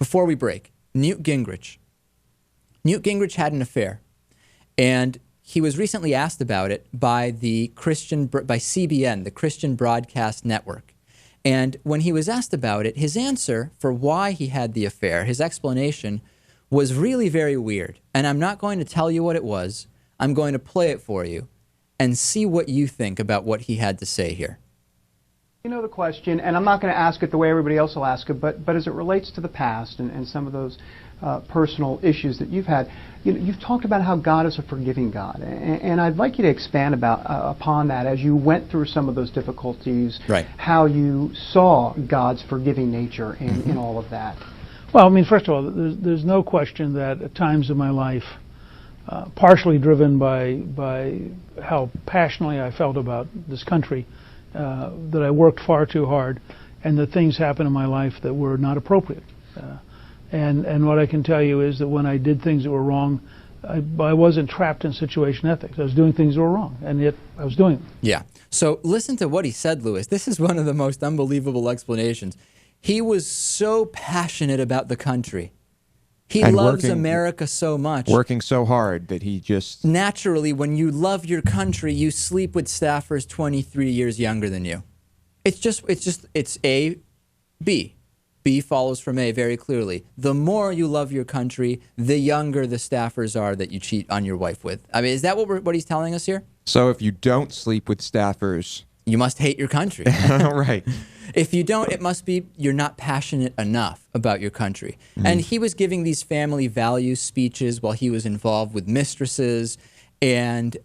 before we break, Newt Gingrich. Newt Gingrich had an affair, and he was recently asked about it by CBN, the Christian Broadcast Network. And when he was asked about it, his answer for why he had the affair, his explanation, was really very weird. And I'm not going to tell you what it was. I'm going to play it for you and see what you think about what he had to say here. You know the question, and I'm not going to ask it the way everybody else will ask it, but as it relates to the past and some of those personal issues that you've had, you've talked about how God is a forgiving God, and I'd like you to expand upon that as you went through some of those difficulties, right. How you saw God's forgiving nature in all of that. Well, I mean, first of all, there's no question that at times in my life, partially driven by how passionately I felt about this country, that I worked far too hard, and that things happened in my life that were not appropriate. And what I can tell you is that when I did things that were wrong, I wasn't trapped in situation ethics. I was doing things that were wrong, and yet I was doing them. Yeah. So listen to what he said, Lewis. This is one of the most unbelievable explanations. He was so passionate about the country. He loves America so much. Working so hard that he just... Naturally, when you love your country, you sleep with staffers 23 years younger than you. It's A, B. B follows from A very clearly. The more you love your country, the younger the staffers are that you cheat on your wife with. I mean, is that what he's telling us here? So if you don't sleep with staffers... You must hate your country. Right. If you don't, it must be you're not passionate enough about your country. And he was giving these family values speeches while he was involved with mistresses. And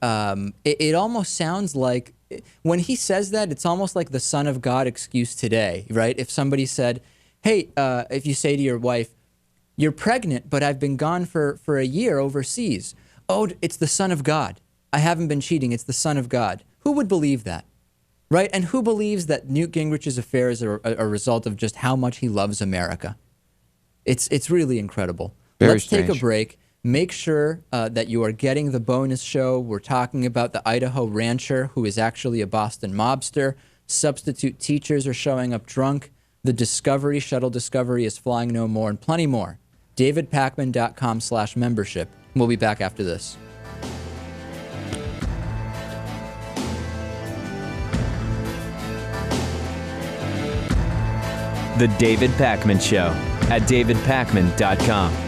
it almost sounds like, when he says that, it's almost like the Son of God excuse today, right? If somebody said, hey, if you say to your wife, you're pregnant, but I've been gone for a year overseas. Oh, it's the Son of God. I haven't been cheating. It's the Son of God. Who would believe that? Right? And who believes that Newt Gingrich's affair is a result of just how much he loves America? It's really incredible. Let's take a break. Make sure that you are getting the bonus show. We're talking about the Idaho rancher who is actually a Boston mobster. Substitute teachers are showing up drunk. The Discovery, Shuttle Discovery, is flying no more, and plenty more. DavidPakman.com/membership. We'll be back after this. The David Pakman Show at davidpakman.com.